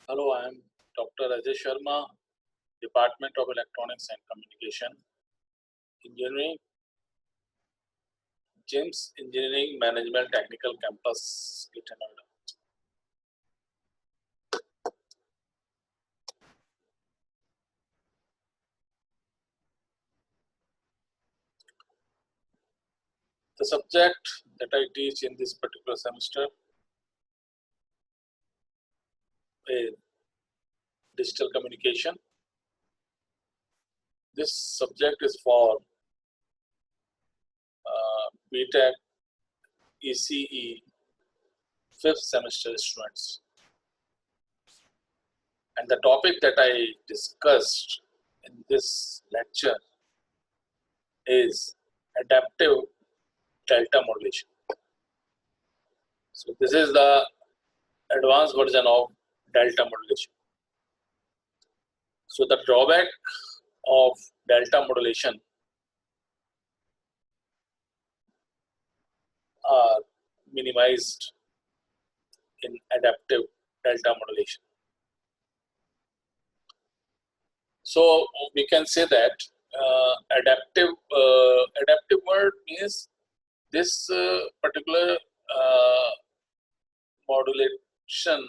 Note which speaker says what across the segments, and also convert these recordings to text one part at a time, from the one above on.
Speaker 1: Hello, I am Dr. Ajay Sharma, Department of Electronics and Communication Engineering, James Engineering Management Technical Campus, Greater Noida. The subject that I teach in this particular semester is digital communication. This subject is for BTech ECE 5th semester students. And the topic that I discussed in this lecture is adaptive delta modulation. So this is the advanced version of delta modulation. So the drawback of delta modulation are minimized in adaptive delta modulation. So we can say that adaptive word means this particular modulation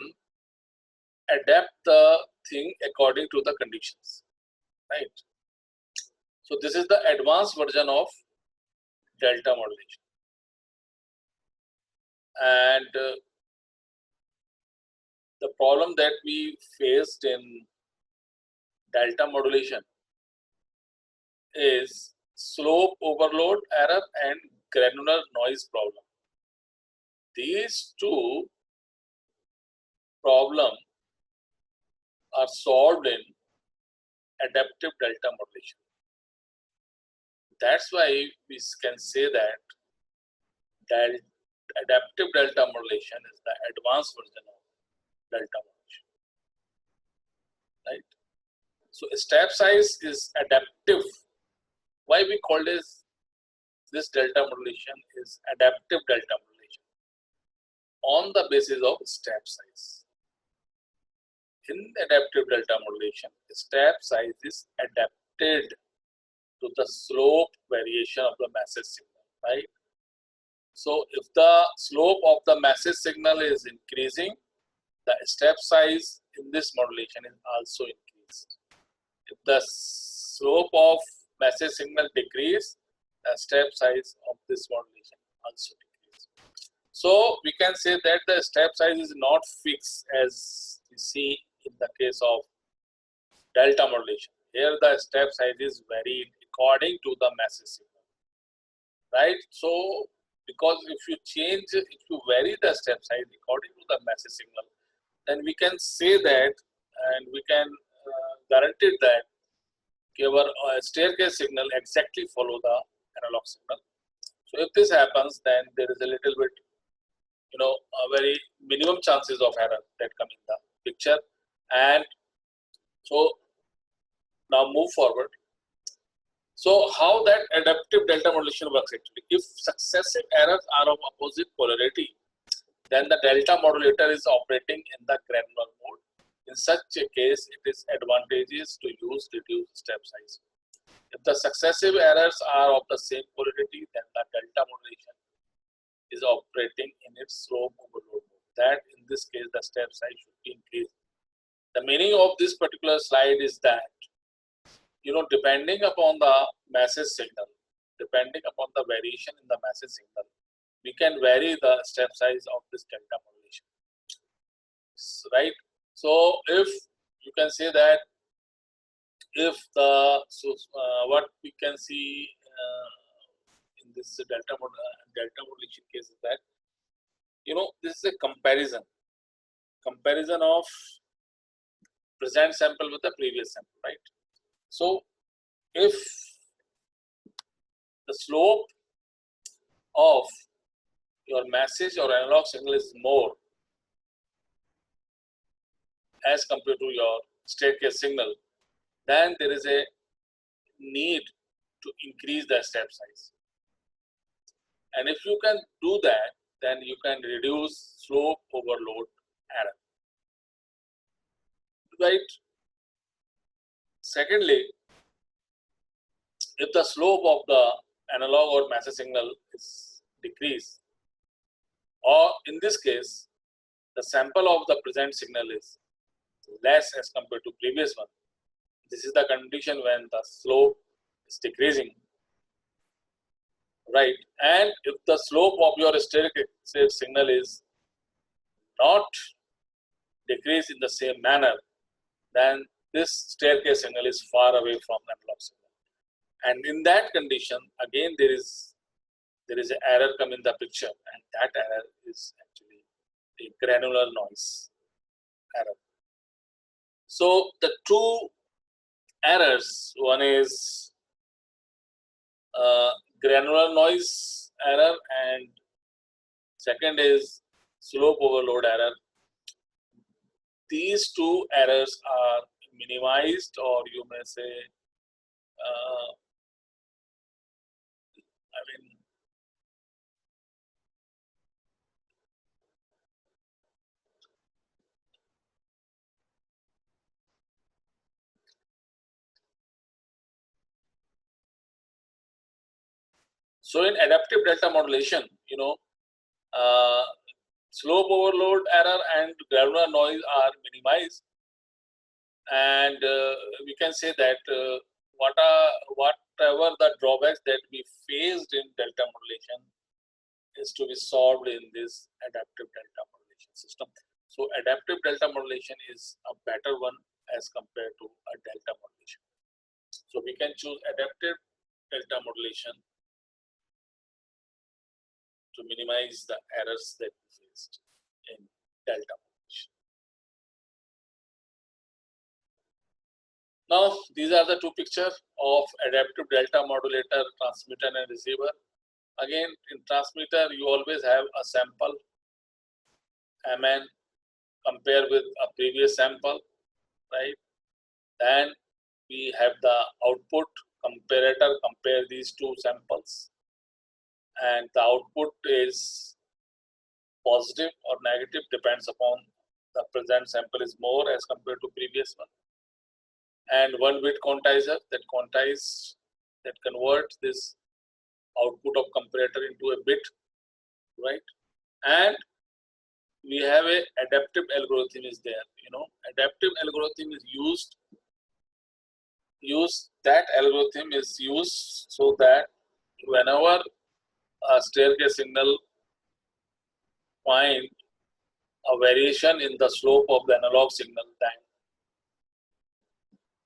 Speaker 1: adapt the thing according to the conditions, right? So this is the advanced version of delta modulation, and the problem that we faced in delta modulation is slope overload error and granular noise problem. These two problems are solved in adaptive delta modulation. That's why we can say that adaptive delta modulation is the advanced version of delta modulation, right? So step size is adaptive. Why we call this delta modulation is adaptive delta modulation on the basis of step size. In adaptive delta modulation, step size is adapted to the slope variation of the message signal, right? So if the slope of the message signal is increasing, the step size in this modulation is also increased. If the slope of message signal decrease, the step size of this modulation also decrease. So we can say that the step size is not fixed as we see in the case of delta modulation. Here the step size is varied according to the message signal, right? So because if you vary the step size according to the message signal, then we can say that, and we can guarantee that our staircase signal exactly follow the analog signal. So if this happens, then there is a little bit, a very minimum chances of error that come in the picture. And so now move forward. So how that adaptive delta modulation works actually? If successive errors are of opposite polarity, then the delta modulator is operating in the granular mode. In such a case, it is advantageous to use reduced step size. If the successive errors are of the same polarity, then the delta modulation is operating in its slope overload mode. That in this case, the step size should be increased. The meaning of this particular slide is that, depending upon the message signal, depending upon the variation in the message signal, we can vary the step size of this delta modulation, right? So if you can say that if what we can see in this delta modulation case is that, this is a comparison of present sample with the previous sample, right? So if the slope of your message or analog signal is more as compared to your staircase signal, then there is a need to increase the step size. And if you can do that, then you can reduce slope overload error. right? Secondly, if the slope of the analog or massive signal is decreased, or in this case, the sample of the present signal is less as compared to previous one, this is the condition when the slope is decreasing, right? And if the slope of your staircase signal is not decreased in the same manner, then this staircase signal is far away from the analog signal. And in that condition, again there is an error come in the picture, and that error is actually the granular noise error. So the two errors, one is granular noise error and second is slope overload error. These two errors are minimized, or you may say, so in adaptive delta modulation, slope overload error and granular noise are minimized, and we can say that whatever the drawbacks that we faced in delta modulation is to be solved in this adaptive delta modulation system. So adaptive delta modulation is a better one as compared to a delta modulation. So we can choose adaptive delta modulation to minimize the errors that we faced in delta modulation. Now, these are the two pictures of adaptive delta modulator, transmitter and receiver. Again, in transmitter, you always have a sample, Mn, compare with a previous sample, right? Then we have the output comparator, compare these two samples, and the output is positive or negative, depends upon the present sample is more as compared to previous one. And one bit quantizer that converts this output of comparator into a bit, right? And we have a adaptive algorithm is there. Adaptive algorithm is that algorithm is used so that whenever a staircase signal find a variation in the slope of the analog signal,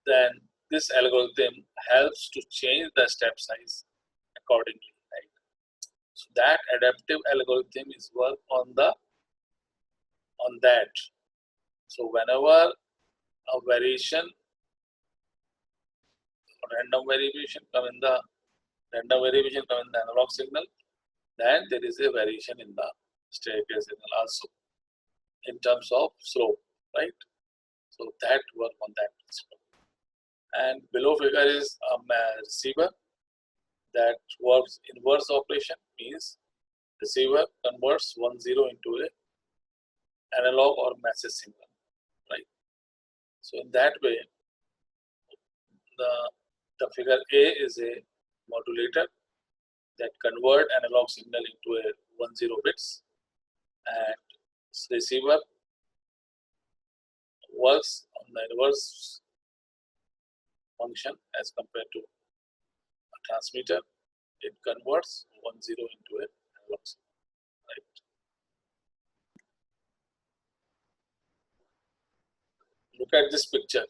Speaker 1: then this algorithm helps to change the step size accordingly, right? So that adaptive algorithm is work on that. So whenever a variation, random variation come in the analog signal, then there is a variation in the staircase signal also in terms of slope, right? So that work on that principle. And below figure is a receiver that works inverse operation, means receiver converts 1 0 into a analog or massive signal, right? So in that way, the figure A is a modulator that convert analog signal into a 1 0 bits, and receiver works on the inverse function as compared to a transmitter. It converts 1 0 into a analog signal, right? Look at this picture.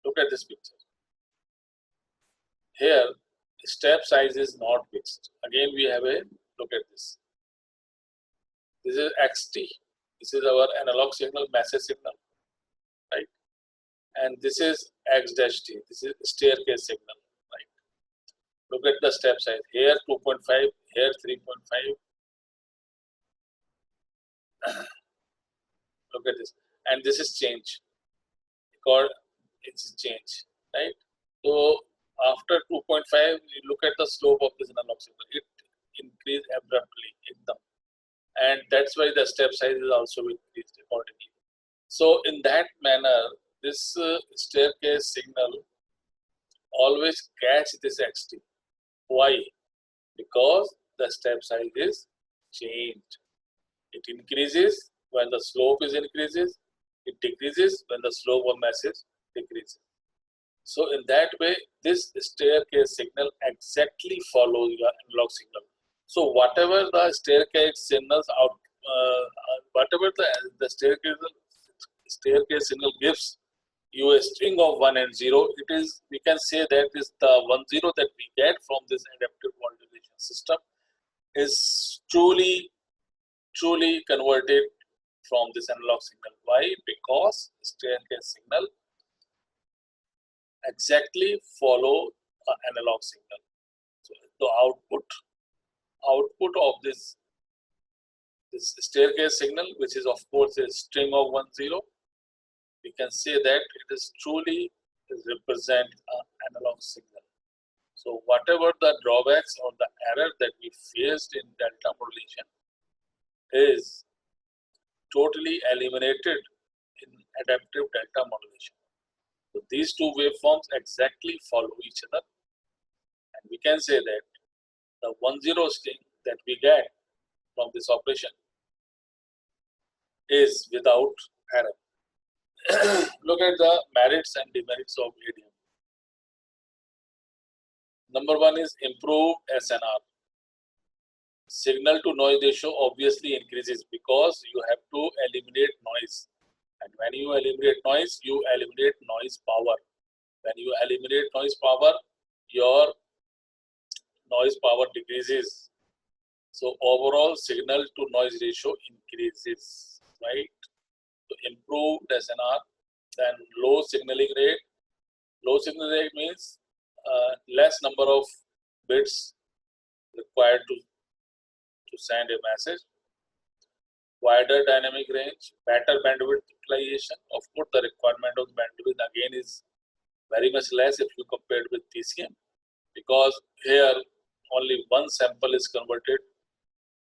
Speaker 1: Look at this picture. Here, the step size is not fixed. Again, we have a look at this. This is XT. This is our analog signal, massive signal, right? And this is X dash T. This is staircase signal, right? Look at the step size. Here 2.5, here 3.5. Look at this. And this is change. Because it's change, right? So after 2.5, you look at the slope of this analog signal. It increased abruptly, and that's why the step size is also increased accordingly. So in that manner, this staircase signal always catch this xt. Why? Because the step size is changed. It increases when the slope is increases. It decreases when the slope of mass is decreases. So in that way, this staircase signal exactly follows your analog signal. So whatever the staircase signals out, whatever the staircase signal gives you a string of 1 and 0, it is, we can say that is the 1 0 that we get from this adaptive modulation system is truly converted from this analog signal. Why? Because staircase signal exactly follow an analog signal. So the output of this staircase signal, which is of course a string of 1 0, we can say that it is truly represent an analog signal. So whatever the drawbacks or the error that we faced in delta modulation is totally eliminated in adaptive delta modulation. So these two waveforms exactly follow each other, and we can say that the 1 0 string that we get from this operation is without error. Look at the merits and demerits of ADM. Number one is improved SNR. Signal to noise ratio obviously increases because you have to eliminate noise. And when you eliminate noise, you eliminate noise power. When you eliminate noise power, your noise power decreases. So overall signal to noise ratio increases, right? So improved SNR, then low signaling rate. Low signaling rate means less number of bits required to send a message. Wider dynamic range, better bandwidth utilization. Of course, the requirement of bandwidth again is very much less if you compare it with PCM, because here only one sample is converted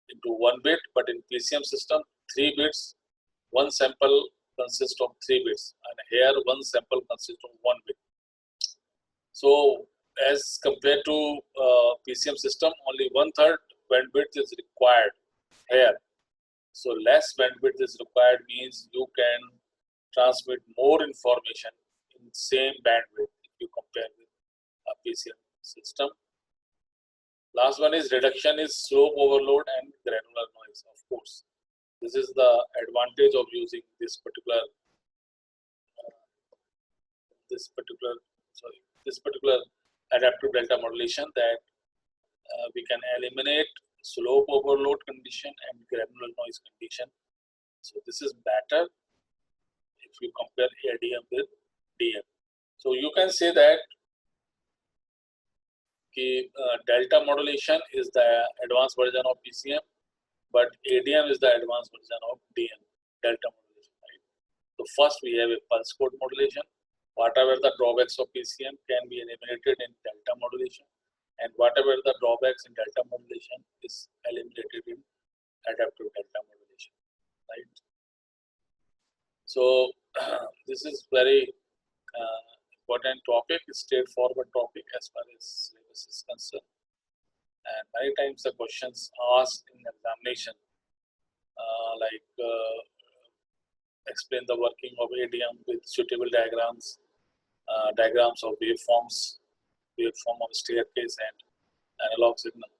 Speaker 1: into 1 bit, but in PCM system 3 bits, one sample consists of 3 bits, and here one sample consists of 1 bit. So as compared to PCM system, only 1/3 bandwidth is required here. So less bandwidth is required means you can transmit more information in same bandwidth if you compare with a PCM system. Last one is reduction is slope overload and granular noise. Of course, this is the advantage of using this particular adaptive delta modulation, that we can eliminate slope overload condition and granular noise condition. So this is better if you compare ADM with DM. So you can say that delta modulation is the advanced version of PCM, but ADM is the advanced version of DM, delta modulation. Right? So first we have a pulse code modulation. Whatever the drawbacks of PCM can be eliminated in delta modulation, and whatever the drawbacks in delta modulation is eliminated in adaptive delta modulation. Right? So this is very important topic, straightforward topic as far as syllabus is concerned. And many times the questions asked in examination, explain the working of ADM with suitable diagrams, diagrams of waveform of staircase and analog signal.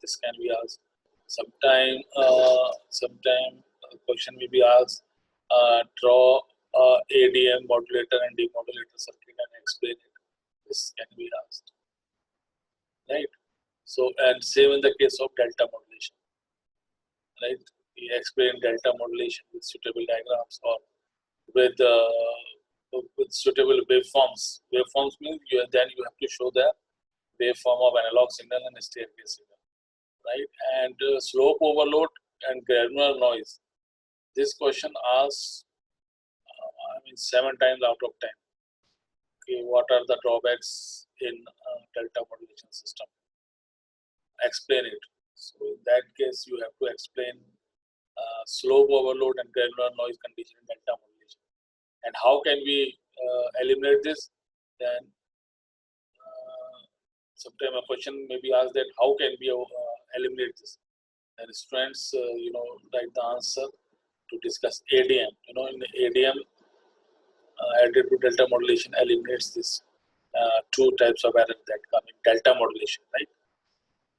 Speaker 1: This can be asked. Sometime question may be asked, draw ADM modulator and demodulator circuit and explain it. This can be asked, right? So, and same in the case of delta modulation, right? We explain delta modulation with suitable diagrams or with suitable waveforms. Waveforms means then you have to show the waveform of analog signal and staircase signal, right? And slope overload and granular noise. This question asks, 7 times out of 10. Okay, what are the drawbacks in delta modulation system? Explain it. So in that case, you have to explain slope overload and granular noise condition in delta modulation. And how can we eliminate this? Then sometime a question may be asked that how can we eliminate this? And students, write the answer to discuss ADM. In the ADM, added to delta modulation eliminates this two types of error that come in delta modulation, right?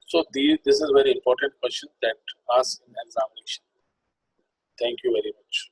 Speaker 1: So this is very important question that asked in examination. Thank you very much.